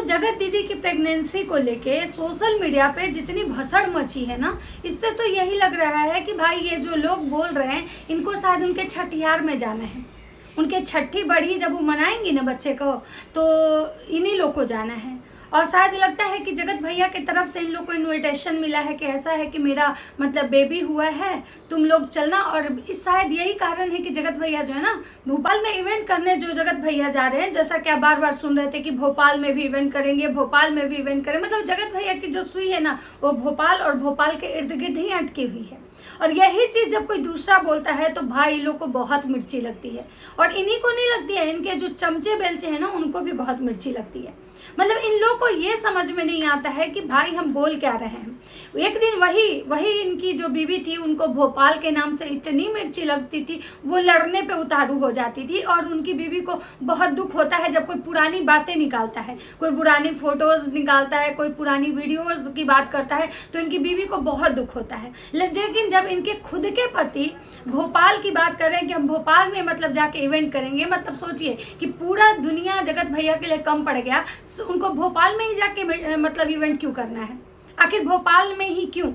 जगत दीदी की प्रेगनेंसी को लेके सोशल मीडिया पे जितनी भसड़ मची है ना, इससे तो यही लग रहा है कि भाई ये जो लोग बोल रहे हैं इनको शायद उनके छठियार में जाना है, उनके छठी बढ़ी जब वो मनाएंगी ना बच्चे को तो इन्हीं लोग को जाना है। और शायद लगता है कि जगत भैया की तरफ से इन लोग को इन्विटेशन मिला है कि ऐसा है कि मेरा मतलब बेबी हुआ है, तुम लोग चलना। और इस शायद यही कारण है कि जगत भैया जो है ना भोपाल में इवेंट करने जो जगत भैया जा रहे हैं, जैसा कि आप बार बार सुन रहे थे कि भोपाल में भी इवेंट करेंगे, भोपाल में भी इवेंट करेंगे, मतलब जगत भैया की जो सुई है ना वो भोपाल और भोपाल के इर्द गिर्द ही अटकी हुई है। और यही चीज़ जब कोई दूसरा बोलता है तो भाई लोग को बहुत मिर्ची लगती है। और इन्हीं को नहीं लगती है, इनके जो चमचे बेलचे हैं ना उनको भी बहुत मिर्ची लगती है। मतलब इन लोगों को ये समझ में नहीं आता है कि भाई हम बोल क्या रहे हैं। एक दिन वही इनकी जो बीवी थी उनको भोपाल के नाम से इतनी मिर्ची लगती थी, वो लड़ने पे उतारू हो जाती थी। और उनकी बीवी को बहुत दुख होता है जब कोई पुरानी बातें निकालता है, कोई पुरानी फोटोज निकालता है, कोई पुरानी वीडियोज की बात करता है, तो इनकी बीवी को बहुत दुख होता है। लेकिन जब इनके खुद के पति भोपाल की बात कर रहे हैं कि हम भोपाल में मतलब जाके इवेंट करेंगे, मतलब सोचिए कि पूरा दुनिया जगत भैया के लिए कम पड़ गया, उनको भोपाल में ही जाके मतलब इवेंट क्यों करना है? आखिर भोपाल में ही क्यों?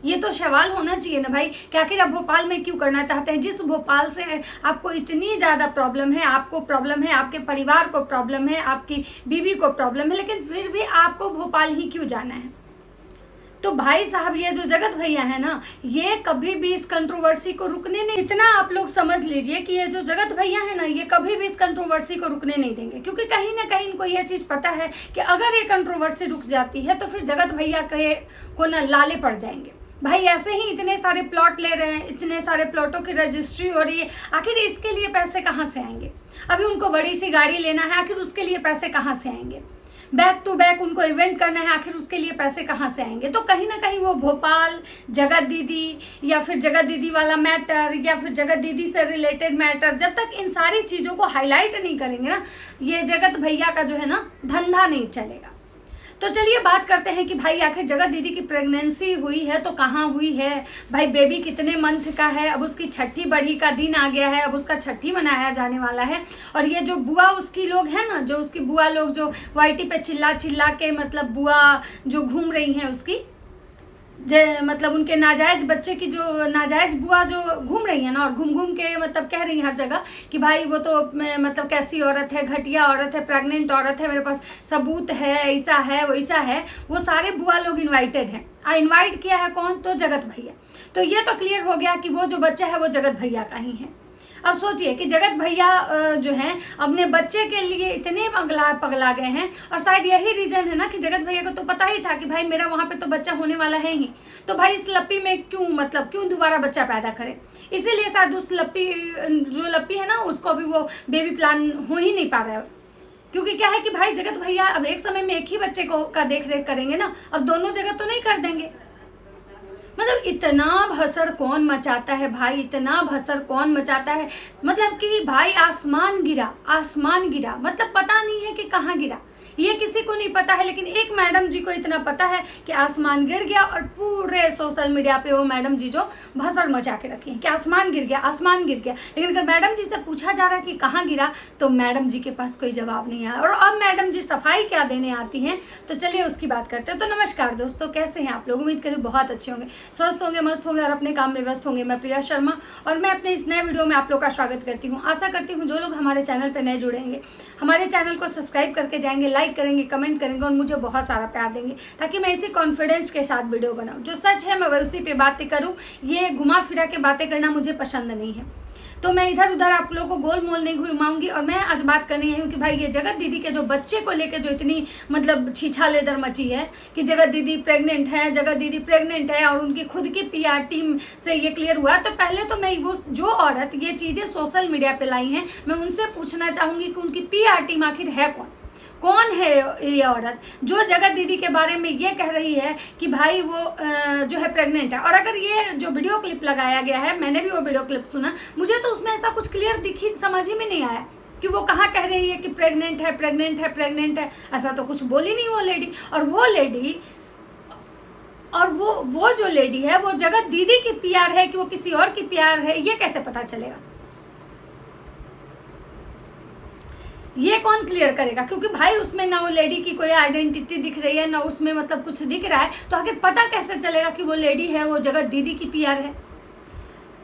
ये तो सवाल होना चाहिए ना भाई कि आखिर आप भोपाल में क्यों करना चाहते हैं? जिस भोपाल से आपको इतनी ज़्यादा प्रॉब्लम है, आपको प्रॉब्लम है, आपके परिवार को प्रॉब्लम है, आपकी बीवी को प्रॉब्लम है, लेकिन फिर भी आपको भोपाल ही क्यों जाना है? तो भाई साहब ये जो जगत भैया है ना, ये कभी भी इस कंट्रोवर्सी को रुकने नहीं, इतना आप लोग समझ लीजिए कि ये जो जगत भैया है ना ये कभी भी इस कंट्रोवर्सी को रुकने नहीं देंगे। क्योंकि कहीं ना कहीं इनको ये चीज़ पता है कि अगर ये कंट्रोवर्सी रुक जाती है तो फिर जगत भैया को ना लाले पड़ जाएंगे। भाई ऐसे ही इतने सारे प्लॉट ले रहे हैं, इतने सारे प्लॉटों की रजिस्ट्री हो रही है, आखिर इसके लिए पैसे कहाँ से आएंगे? अभी उनको बड़ी सी गाड़ी लेना है, आखिर उसके लिए पैसे कहाँ से आएंगे? बैक टू बैक उनको इवेंट करना है, आखिर उसके लिए पैसे कहाँ से आएंगे? तो कहीं ना कहीं वो भोपाल, जगत दीदी या फिर जगत दीदी वाला मैटर या फिर जगत दीदी से रिलेटेड मैटर, जब तक इन सारी चीज़ों को हाईलाइट नहीं करेंगे ना, ये जगत भैया का जो है ना धंधा नहीं चलेगा। तो चलिए बात करते हैं कि भाई आखिर जगत दीदी की प्रेगनेंसी हुई है तो कहाँ हुई है, भाई बेबी कितने मंथ का है, अब उसकी छठी बढ़ी का दिन आ गया है, अब उसका छठी मनाया जाने वाला है। और ये जो बुआ उसकी लोग हैं ना, जो उसकी बुआ लोग जो वाईटी पे चिल्ला चिल्ला के मतलब बुआ जो घूम रही हैं उसकी मतलब उनके नाजायज बच्चे की जो नाजायज बुआ जो घूम रही है ना, और घूम घूम के मतलब कह रही है हर जगह कि भाई वो तो मतलब कैसी औरत है, घटिया औरत है, प्रेग्नेंट औरत है, मेरे पास सबूत है, ऐसा है वैसा है। वो सारे बुआ लोग इनवाइटेड हैं। इनवाइट किया है कौन? तो जगत भैया। तो ये तो क्लियर हो गया कि वो जो बच्चा है वो जगत भैया का ही है। अब सोचिए कि जगत भैया जो हैं अपने बच्चे के लिए इतने पगला गए हैं, और शायद यही रीज़न है ना कि जगत भैया को तो पता ही था कि भाई मेरा वहाँ पे तो बच्चा होने वाला है ही, तो भाई इस लप्पी में क्यों दोबारा बच्चा पैदा करें। इसीलिए शायद उस लप्पी है ना उसको अभी वो बेबी प्लान हो ही नहीं पा रहा है। क्योंकि क्या है कि भाई जगत भैया अब एक समय में एक ही बच्चे का देख रेख करेंगे ना, अब दोनों जगह तो नहीं कर देंगे। मतलब इतना भसड़ कौन मचाता है भाई, इतना भसड़ कौन मचाता है? मतलब कि भाई आसमान गिरा, मतलब पता नहीं है कि कहाँ गिरा, ये किसी को नहीं पता है। लेकिन एक मैडम जी को इतना पता है कि आसमान गिर गया, और पूरे सोशल मीडिया पे वो मैडम जी जो भसड़ मचा के रखी है कि आसमान गिर गया। लेकिन अगर मैडम जी से पूछा जा रहा है कि कहाँ गिरा, तो मैडम जी के पास कोई जवाब नहीं आया। और अब मैडम जी सफाई क्या देने आती हैं, तो चलिए उसकी बात करते हैं। तो नमस्कार दोस्तों, कैसे हैं आप लोग? उम्मीद करें बहुत अच्छे होंगे, स्वस्थ होंगे, मस्त होंगे और अपने काम में व्यस्त होंगे। मैं प्रिया शर्मा और मैं अपने इस नए वीडियो में आप लोग का स्वागत करती हूँ। आशा करती हूँ जो लोग हमारे चैनल पर नए जुड़ेंगे हमारे चैनल को सब्सक्राइब करके जाएंगे, लाइक करेंगे, कमेंट करेंगे और मुझे बहुत सारा प्यार देंगे, ताकि मैं इसी कॉन्फिडेंस के साथ वीडियो बनाऊं। जो सच है मैं उसी पे बातें करूं, ये घुमा फिरा के बातें करना मुझे पसंद नहीं है। तो मैं इधर उधर आप लोगों को गोल मोल नहीं घुमाऊंगी। और मैं आज बात करनी है कि भाई ये जगत दीदी के जो बच्चे को लेके जो इतनी मतलब छीछा लेदर मची है कि जगत दीदी प्रेग्नेंट है और उनकी खुद की पीआर टीम से ये क्लियर हुआ। तो पहले तो मैं वो जो औरत ये चीज़ें सोशल मीडिया पे लाई हैं, मैं उनसे पूछना चाहूँगी कि उनकी पीआर टीम आखिर है कौन है ये औरत जो जगत दीदी के बारे में ये कह रही है कि भाई वो जो है प्रेग्नेंट है। और अगर ये जो वीडियो क्लिप लगाया गया है, मैंने भी वो वीडियो क्लिप सुना, मुझे तो उसमें ऐसा कुछ क्लियर समझ ही में नहीं आया कि वो कहाँ कह रही है कि प्रेग्नेंट है। ऐसा तो कुछ बोली नहीं वो लेडी। और वो जो लेडी है वो जगत दीदी की पीआर है कि वो किसी और की पीआर है, ये कैसे पता चलेगा? ये कौन क्लियर करेगा? क्योंकि भाई उसमें ना वो लेडी की कोई आइडेंटिटी दिख रही है, ना उसमें मतलब कुछ दिख रहा है, तो आखिर पता कैसे चलेगा कि वो लेडी है, वो जगत दीदी की पीआर है?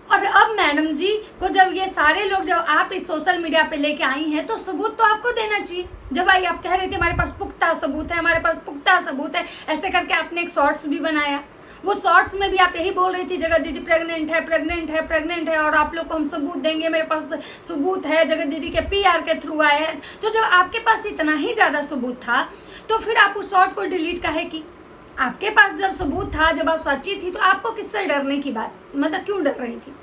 और अब मैडम जी को जब ये सारे लोग जब आप इस सोशल मीडिया पे लेके आई हैं तो सबूत तो आपको देना चाहिए। जब भाई आप कह रहे थे हमारे पास पुख्ता सबूत है, हमारे पास पुख्ता सबूत है, ऐसे करके आपने एक शॉर्ट्स भी बनाया। वो शॉर्ट्स में भी आप यही बोल रही थी जगत दीदी प्रेग्नेंट है, प्रेग्नेंट है, प्रेग्नेंट है, और आप लोग को हम सबूत देंगे, मेरे पास सबूत है, जगत दीदी के पीआर के थ्रू आए हैं। तो जब आपके पास इतना ही ज़्यादा सबूत था तो फिर आप उस शॉर्ट को डिलीट काहे की? आपके पास जब सबूत था, जब आप सच्ची थी, तो आपको किससे डरने की बात, मतलब क्यों डर रही थी?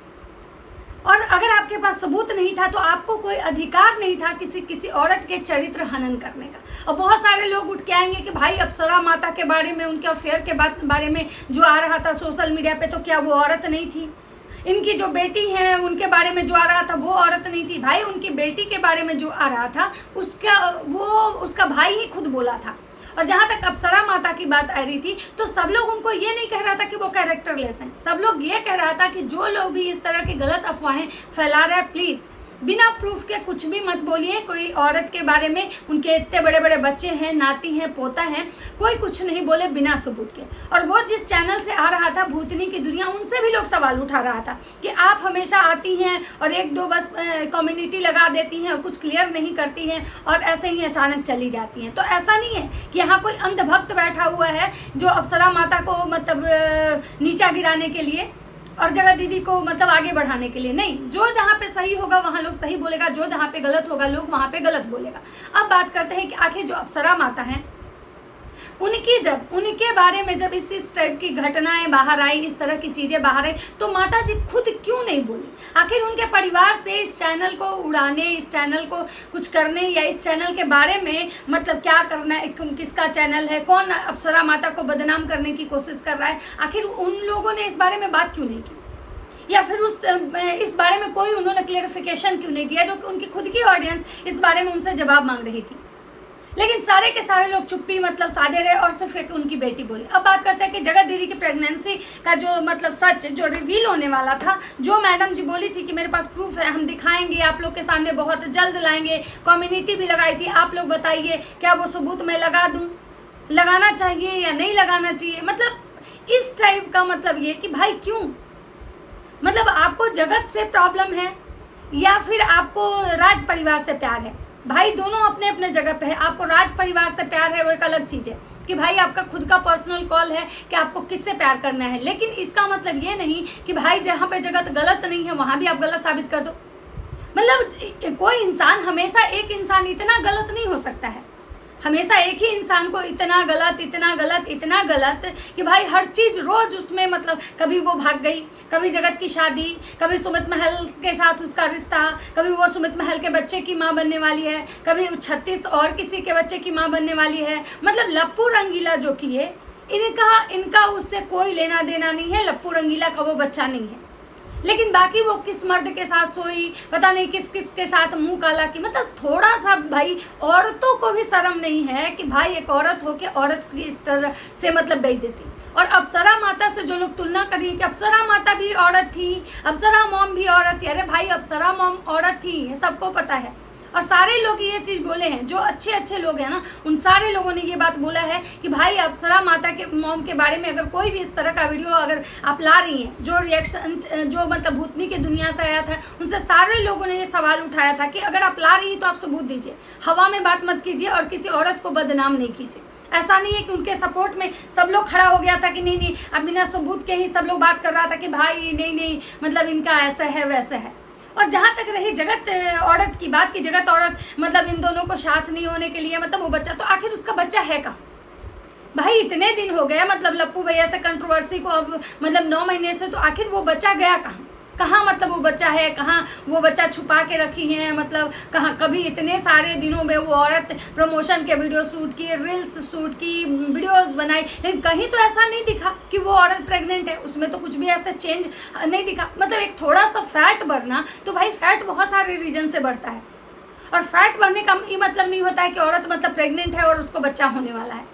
और अगर आपके पास सबूत नहीं था तो आपको कोई अधिकार नहीं था किसी औरत के चरित्र हनन करने का। और बहुत सारे लोग उठ के आएंगे कि भाई अप्सरा माता के बारे में, उनके अफेयर के बारे में जो आ रहा था सोशल मीडिया पे, तो क्या वो औरत नहीं थी? इनकी जो बेटी है उनके बारे में जो आ रहा था वो औरत नहीं थी? भाई उनकी बेटी के बारे में जो आ रहा था उसका भाई ही खुद बोला था। और जहाँ तक अप्सरा माता की बात आ रही थी तो सब लोग उनको ये नहीं कह रहा था कि वो कैरेक्टरलेस हैं, सब लोग ये कह रहा था कि जो लोग भी इस तरह की गलत अफवाहें फैला रहे हैं, प्लीज़ बिना प्रूफ के कुछ भी मत बोलिए कोई औरत के बारे में। उनके इतने बड़े बड़े बच्चे हैं, नाती हैं, पोता है, कोई कुछ नहीं बोले बिना सबूत के। और वो जिस चैनल से आ रहा था भूतनी की दुनिया, उनसे भी लोग सवाल उठा रहा था कि आप हमेशा आती हैं और एक दो बस कम्युनिटी लगा देती हैं और कुछ क्लियर नहीं करती हैं और ऐसे ही अचानक चली जाती हैं। तो ऐसा नहीं है कि यहाँ कोई अंधभक्त बैठा हुआ है जो अप्सरा माता को मतलब नीचा गिराने के लिए और जगत दीदी को मतलब आगे बढ़ाने के लिए नहीं। जो जहाँ पे सही होगा वहाँ लोग सही बोलेगा, जो जहाँ पे गलत होगा लोग वहाँ पे गलत बोलेगा। अब बात करते हैं कि आखिर जो अप्सरा माता हैं उनके बारे में जब इस टाइप की घटनाएं बाहर आई, इस तरह की चीज़ें बाहर आई, तो माता जी खुद क्यों नहीं बोली? आखिर उनके परिवार से इस चैनल को उड़ाने, इस चैनल को कुछ करने या इस चैनल के बारे में मतलब क्या करना है, किसका चैनल है, कौन अप्सरा माता को बदनाम करने की कोशिश कर रहा है, आखिर उन लोगों ने इस बारे में बात क्यों नहीं की? या फिर इस बारे में कोई उन्होंने क्लेरिफिकेशन क्यों नहीं दिया, जो कि उनकी खुद की ऑडियंस इस बारे में उनसे जवाब मांग रही थी? लेकिन सारे के सारे लोग चुप्पी मतलब साधे रहे और सिर्फ एक उनकी बेटी बोली। अब बात करते हैं कि जगत दीदी की प्रेगनेंसी का जो मतलब सच जो रिवील होने वाला था, जो मैडम जी बोली थी कि मेरे पास प्रूफ है, हम दिखाएंगे आप लोग के सामने, बहुत जल्द लाएंगे, कम्युनिटी भी लगाई थी, आप लोग बताइए क्या वो सबूत मैं लगा दूं, लगाना चाहिए या नहीं लगाना चाहिए? मतलब इस टाइप का मतलब ये कि भाई क्यों, मतलब आपको जगत से प्रॉब्लम है या फिर आपको राज परिवार से प्यार है? भाई दोनों अपने अपने जगह पे है। आपको राज परिवार से प्यार है वो एक अलग चीज़ है कि भाई आपका खुद का पर्सनल कॉल है कि आपको किससे प्यार करना है, लेकिन इसका मतलब ये नहीं कि भाई जहाँ पे जगत गलत नहीं है वहाँ भी आप गलत साबित कर दो। मतलब कोई इंसान हमेशा एक इंसान इतना गलत नहीं हो सकता है, हमेशा एक ही इंसान को इतना गलत इतना गलत इतना गलत कि भाई हर चीज़ रोज़ उसमें मतलब कभी वो भाग गई, कभी जगत की शादी, कभी सुमित महल के साथ उसका रिश्ता, कभी वो सुमित महल के बच्चे की माँ बनने वाली है, कभी 36 और किसी के बच्चे की माँ बनने वाली है। मतलब लप्पू रंगीला जो किए इनका उससे कोई लेना देना नहीं है, लप्पू रंगीला का वो बच्चा नहीं है। लेकिन बाकी वो किस मर्द के साथ सोई, पता नहीं किस किस के साथ मुंह काला की, मतलब थोड़ा सा भाई औरतों को भी शर्म नहीं है कि भाई एक औरत हो के औरत की इस तरह से मतलब बेइज्जती। और अप्सरा माता से जो लोग तुलना करिए कि अप्सरा माता भी औरत थी, अप्सरा मॉम भी औरत थी, अरे भाई अप्सरा मॉम औरत थी, ये सबको पता है। और सारे लोग ये चीज़ बोले हैं, जो अच्छे अच्छे लोग हैं ना, उन सारे लोगों ने ये बात बोला है कि भाई अप्सरा माता के मॉम के बारे में अगर कोई भी इस तरह का वीडियो अगर आप ला रही हैं, जो रिएक्शन जो मतलब भूतनी की दुनिया से आया था, उनसे सारे लोगों ने ये सवाल उठाया था कि अगर आप ला रही हैं तो आप सबूत दीजिए, हवा में बात मत कीजिए और किसी औरत को बदनाम नहीं कीजिए। ऐसा नहीं है कि उनके सपोर्ट में सब लोग खड़ा हो गया था कि नहीं अब बिना सबूत के ही सब लोग बात कर रहा था कि भाई नहीं मतलब इनका ऐसा है वैसा है। और जहाँ तक रही जगत औरत की बात कि जगत औरत मतलब इन दोनों को साथ नहीं होने के लिए मतलब वो बच्चा, तो आखिर उसका बच्चा है कहाँ? भाई इतने दिन हो गया मतलब लप्पू भैया से कंट्रोवर्सी को अब मतलब 9 महीने से, तो आखिर वो बच्चा गया कहाँ मतलब वो बच्चा है कहाँ? वो बच्चा छुपा के रखी है मतलब कहाँ? कभी इतने सारे दिनों में वो औरत प्रमोशन के वीडियो शूट की, रील्स शूट की, वीडियोस बनाई, लेकिन कहीं तो ऐसा नहीं दिखा कि वो औरत प्रेग्नेंट है, उसमें तो कुछ भी ऐसा चेंज नहीं दिखा। मतलब एक थोड़ा सा फैट बढ़ना, तो भाई फैट बहुत सारे रीजन से बढ़ता है, और फैट बढ़ने का ये मतलब नहीं होता है कि औरत मतलब प्रेग्नेंट है और उसको बच्चा होने वाला है।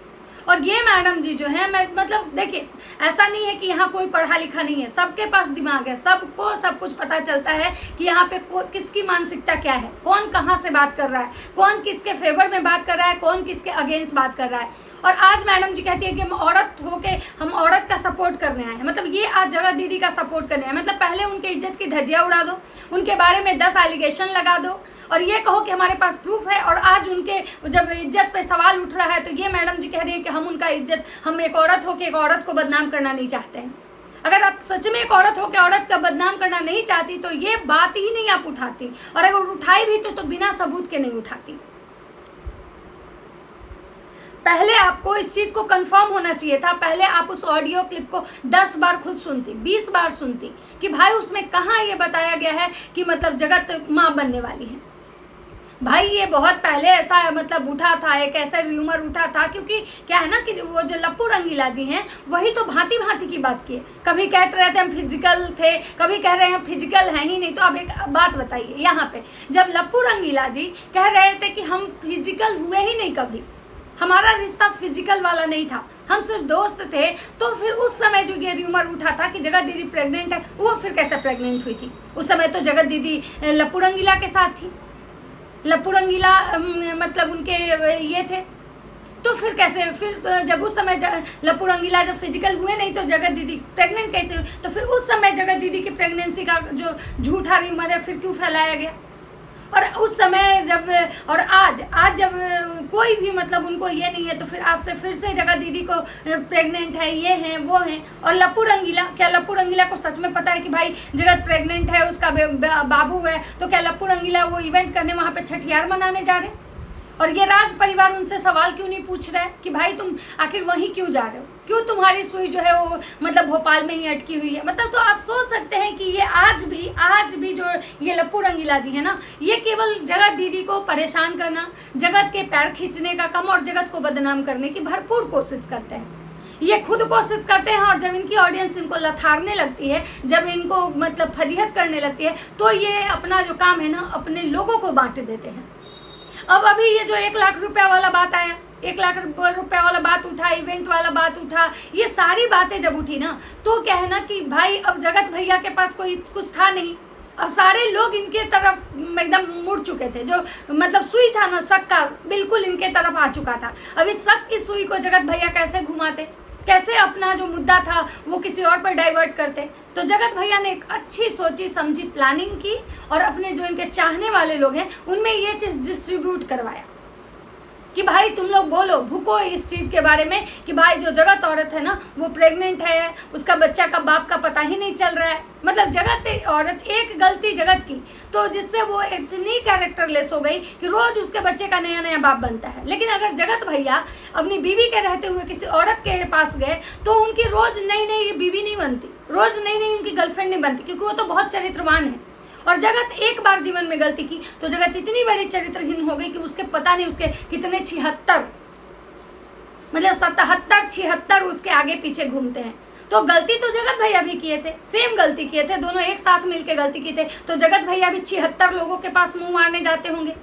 और ये मैडम जी जो है, मैं मतलब देखिए, ऐसा नहीं है कि यहाँ कोई पढ़ा लिखा नहीं है, सबके पास दिमाग है, सबको सब कुछ पता चलता है कि यहाँ पे किसकी मानसिकता क्या है, कौन कहाँ से बात कर रहा है, कौन किसके फेवर में बात कर रहा है, कौन किसके अगेंस्ट बात कर रहा है। और आज मैडम जी कहती है कि हम औरत होके हम औरत का सपोर्ट करने आए हैं। मतलब ये आज जगत दीदी का सपोर्ट करने आए, मतलब पहले उनके इज्जत की धज्जियाँ उड़ा दो, उनके बारे में 10 एलिगेशन लगा दो और ये कहो कि हमारे पास प्रूफ है, और आज उनके जब इज्जत पे सवाल उठ रहा है तो ये मैडम जी कह रही है कि हम उनका इज्जत, हम एक औरत होकर एक औरत को बदनाम करना नहीं चाहते हैं। अगर आप सच में एक औरत होकर औरत का बदनाम करना नहीं चाहती तो ये बात ही नहीं आप उठाती, और अगर उठाई भी तो बिना सबूत के नहीं उठाती। पहले आपको इस चीज़ को कंफर्म होना चाहिए था, पहले आप उस ऑडियो क्लिप को 10 बार खुद सुनती, 20 बार सुनती कि भाई उसमें कहाँ ये बताया गया है कि मतलब जगत माँ बनने वाली है। भाई ये बहुत पहले ऐसा मतलब उठा था, एक ऐसा र्यूमर उठा था, क्योंकि क्या है ना कि वो जो लप्पू रंगीला जी हैं वही तो भांति भांति की बात किए, कभी कहते रहते हम फिजिकल थे, कभी कह रहे हैं फिजिकल है ही नहीं। तो अब एक बात बताइए, यहाँ पे जब लप्पू रंगीला जी कह रहे थे कि हम फिजिकल हुए ही नहीं, कभी हमारा रिश्ता फिजिकल वाला नहीं था, हम सिर्फ दोस्त थे, तो फिर उस समय जो ये र्यूमर उठा था कि जगत दीदी प्रेग्नेंट है, वो फिर कैसे प्रेग्नेंट हुई थी? उस समय तो जगत दीदी लप्पू रंगीला के साथ थी, लप्पू रंगीला मतलब उनके ये थे, तो फिर कैसे, फिर जब उस समय लप्पू रंगीला जब फिजिकल हुए नहीं तो जगत दीदी प्रेग्नेंट कैसे हुई? तो फिर उस समय जगत दीदी की प्रेगनेंसी का जो झूठा र्यूमर है फिर क्यों फैलाया गया? और उस समय जब, और आज जब कोई भी मतलब उनको ये नहीं है, तो फिर आज से फिर से जगत दीदी को प्रेग्नेंट है, ये हैं वो हैं। और लप्पू रंगीला, क्या लप्पू रंगीला को सच में पता है कि भाई जगत प्रेग्नेंट है, उसका बाबू है? तो क्या लप्पू रंगीला वो इवेंट करने वहाँ पे छठियार मनाने जा रहे? और ये राज परिवार उनसे सवाल क्यों नहीं पूछ रहा है कि भाई तुम आखिर वहीं क्यों जा रहे हो, क्यों तुम्हारी सुई जो है वो मतलब भोपाल में ही अटकी हुई है? मतलब तो आप सोच सकते हैं कि ये आज भी जो ये लप्पू रंगीला जी है ना, ये केवल जगत दीदी को परेशान करना, जगत के पैर खींचने का काम और जगत को बदनाम करने की भरपूर कोशिश करते हैं। ये खुद कोशिश करते हैं, और जब इनकी ऑडियंस इनको लथारने लगती है, जब इनको मतलब फजीहत करने लगती है, तो ये अपना जो काम है ना अपने लोगों को बांट देते हैं। अब अभी ये जो 1 लाख रुपया वाला बात आया, 1 लाख रुपया वाला बात उठा, इवेंट वाला बात उठा, ये सारी बातें जब उठी ना, तो क्या है ना कि भाई अब जगत भैया के पास कोई कुछ था नहीं, और सारे लोग इनके तरफ एकदम मुड़ चुके थे। जो मतलब सुई था ना शक का, बिल्कुल इनके तरफ आ चुका था। अब इस शक की सुई को जगत भैया कैसे घुमाते, कैसे अपना जो मुद्दा था वो किसी और पर डाइवर्ट करते? तो जगत भैया ने एक अच्छी सोची समझी प्लानिंग की, और अपने जो इनके चाहने वाले लोग हैं उनमें ये चीज़ डिस्ट्रीब्यूट करवाया कि भाई तुम लोग बोलो, भूको इस चीज़ के बारे में कि भाई जो जगत औरत है ना वो प्रेग्नेंट है, उसका बच्चा का बाप का पता ही नहीं चल रहा है। मतलब जगत औरत, एक गलती जगत की तो जिससे वो इतनी कैरेक्टरलेस हो गई कि रोज उसके बच्चे का नया नया बाप बनता है। लेकिन अगर जगत भैया अपनी बीवी के रहते हुए किसी औरत के पास गए तो उनकी रोज नई नई बीवी नहीं बनती, रोज नई नई उनकी गर्लफ्रेंड नहीं बनती, क्योंकि वो तो बहुत चरित्रवान है। और जगत एक बार जीवन में गलती की तो जगत इतनी बड़ी चरित्रहीन हो गई कि उसके पता नहीं उसके कितने 76 मतलब 77-76 उसके आगे पीछे घूमते हैं। तो गलती तो जगत भैया भी किए थे, सेम गलती किए थे, दोनों एक साथ मिलकर गलती की थे। तो जगत भैया भी 76 लोगों के पास मुंह मारने जाते होंगे,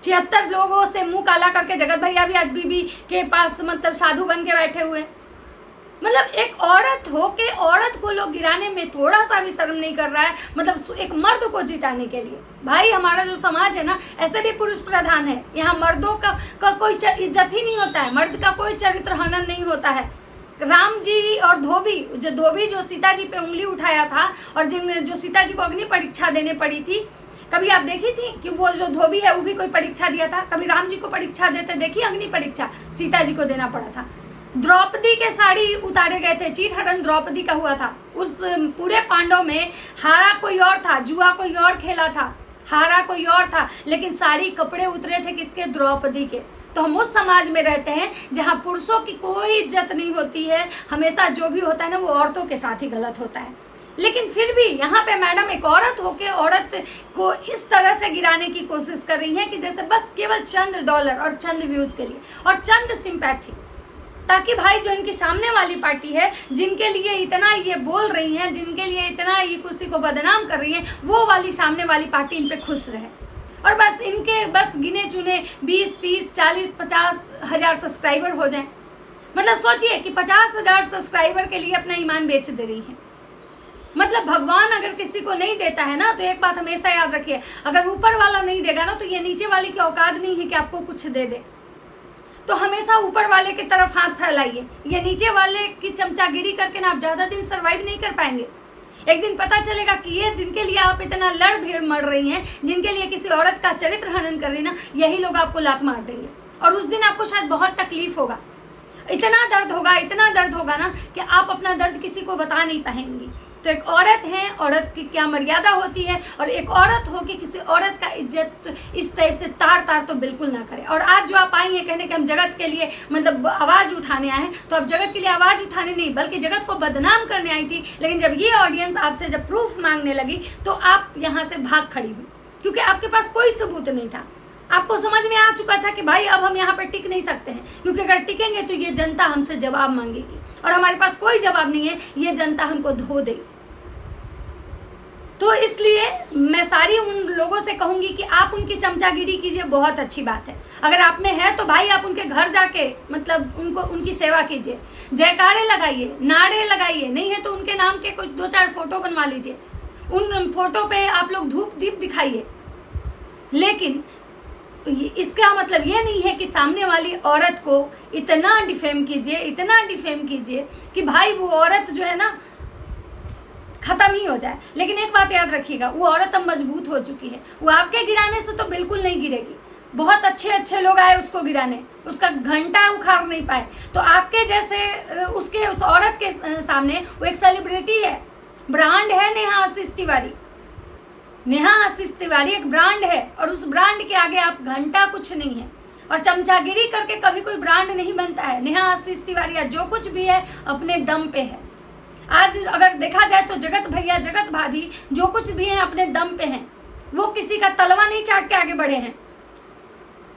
76 लोगों से मुंह काला करके जगत भैया भी आज बीबी के पास मतलब साधु बन के बैठे हुए। मतलब एक औरत हो के औरत को लोग गिराने में थोड़ा सा भी शर्म नहीं कर रहा है, मतलब एक मर्द को जिताने के लिए। भाई हमारा जो समाज है ना ऐसे भी पुरुष प्रधान है, यहाँ मर्दों का कोई इज्जत ही नहीं होता है, मर्द का कोई चरित्र हनन नहीं होता है। राम जी और धोबी जो सीता जी पे उंगली उठाया था और जो सीता जी को अग्नि परीक्षा देने पड़ी थी, कभी आप देखी थी कि वो जो धोबी है वो भी कोई परीक्षा दिया था? कभी राम जी को परीक्षा देते देखी? अग्नि परीक्षा सीता जी को देना पड़ा था। द्रौपदी के साड़ी उतारे गए थे, चीट हरण द्रौपदी का हुआ था। उस पूरे पांडव में हारा कोई और था, जुआ कोई और खेला था, हारा कोई और था, लेकिन साड़ी कपड़े उतरे थे किसके? द्रौपदी के। तो हम उस समाज में रहते हैं जहाँ पुरुषों की कोई इज्जत नहीं होती है, हमेशा जो भी होता है ना वो औरतों के साथ ही गलत होता है। लेकिन फिर भी यहाँ पे मैडम एक औरत होके औरत को इस तरह से गिराने की कोशिश कर रही है कि जैसे बस केवल चंद डॉलर और चंद व्यूज के लिए और चंद सिंपैथी, ताकि भाई जो इनकी सामने वाली पार्टी है, जिनके लिए इतना ये बोल रही हैं, जिनके लिए इतना ये किसी को बदनाम कर रही है, वो वाली सामने वाली पार्टी इन पे खुश रहे। और बस इनके बस गिने चुने 20, 30, 40, 50 हज़ार सब्सक्राइबर हो जाएं। मतलब सोचिए कि 50,000 सब्सक्राइबर के लिए अपना ईमान बेच दे रही है। मतलब भगवान अगर किसी को नहीं देता है ना, तो एक बात हमेशा याद रखिए, अगर ऊपर वाला नहीं देगा ना, तो ये नीचे वाले की औकात नहीं है कि आपको कुछ दे दे। तो हमेशा ऊपर वाले की तरफ हाथ फैलाइए। ये नीचे वाले की चमचागिरी करके ना आप ज़्यादा दिन सर्वाइव नहीं कर पाएंगे। एक दिन पता चलेगा कि ये जिनके लिए आप इतना लड़ भीड़ मर रही हैं, जिनके लिए किसी औरत का चरित्र हनन कर रही ना, यही लोग आपको लात मार देंगे। और उस दिन आपको शायद बहुत तकलीफ होगा, इतना दर्द होगा ना कि आप अपना दर्द किसी को बता नहीं पाएंगी। तो एक औरत है, औरत की क्या मर्यादा होती है, और एक औरत हो कि किसी औरत का इज्जत इस टाइप से तार तो बिल्कुल ना करे। और आज जो आप आई हैं कहने कि हम जगत के लिए मतलब आवाज़ उठाने आए हैं, तो आप जगत के लिए आवाज़ उठाने नहीं बल्कि जगत को बदनाम करने आई थी। लेकिन जब ये ऑडियंस आपसे जब प्रूफ मांगने लगी तो आप यहाँ से भाग खड़ी हुई, क्योंकि आपके पास कोई सबूत नहीं था। आपको समझ में आ चुका था कि भाई अब हम यहाँ पे टिक नहीं सकते हैं, क्योंकि अगर टिकेंगे तो ये जनता हमसे जवाब मांगेगी, और हमारे पास कोई जवाब नहीं है, ये जनता हमको धो देगी। तो इसलिए मैं सारी उन लोगों से कहूंगी कि आप उनकी चमचागिरी कीजिए, बहुत अच्छी बात है। अगर आप में है तो भाई आप उनके घर जाके मतलब उनकी सेवा कीजिए, जयकारे लगाइए, नारे लगाइए। नहीं है तो उनके नाम के कुछ 2-4 फोटो बनवा लीजिए, उन फोटो पे आप लोग धूप दीप दिखाइए। लेकिन इसका मतलब ये नहीं है कि सामने वाली औरत को इतना डिफेम कीजिए कि भाई वो औरत जो है ना खत्म ही हो जाए। लेकिन एक बात याद रखिएगा, वो औरत अब मजबूत हो चुकी है, वो आपके गिराने से तो बिल्कुल नहीं गिरेगी। बहुत अच्छे लोग आए उसको गिराने, उसका घंटा उखाड़ नहीं पाए। तो आपके जैसे उस औरत के सामने वो एक सेलिब्रिटी है, ब्रांड है। नेहा आशीष तिवारी एक ब्रांड है, और उस ब्रांड के आगे आप घंटा कुछ नहीं है। और चमचागिरी करके कभी कोई ब्रांड नहीं बनता है। नेहा आशीष तिवारी जो कुछ भी है अपने दम पे है। आज अगर देखा जाए तो जगत भैया, जगत भाभी जो कुछ भी हैं अपने दम पे हैं। वो किसी का तलवा नहीं चाट के आगे बढ़े हैं।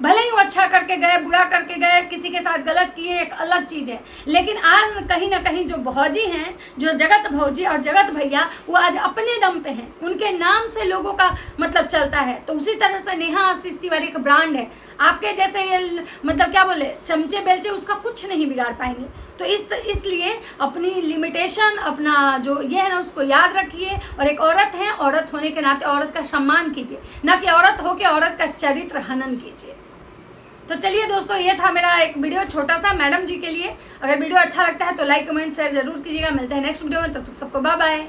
भले ही वो अच्छा करके गए, बुरा करके गए, किसी के साथ गलत किए, एक अलग चीज़ है। लेकिन आज कहीं ना कहीं जो भौजी हैं, जो जगत भौजी और जगत भैया, वो आज अपने दम पे हैं। उनके नाम से लोगों का मतलब चलता है। तो उसी तरह से नेहा आशीष तिवारी एक ब्रांड है। आपके जैसे ये मतलब क्या बोले चमचे बेलचे उसका कुछ नहीं बिगाड़ पाएंगे। तो इसलिए अपनी लिमिटेशन, अपना जो ये है ना, उसको याद रखिए। और एक औरत है, औरत होने के नाते औरत का सम्मान कीजिए, ना कि औरत हो के औरत का चरित्र हनन कीजिए। तो चलिए दोस्तों, ये था मेरा एक वीडियो छोटा सा मैडम जी के लिए। अगर वीडियो अच्छा लगता है तो लाइक कमेंट शेयर जरूर कीजिएगा। मिलते हैं नेक्स्ट वीडियो में, तब तक सबको बाय बाय।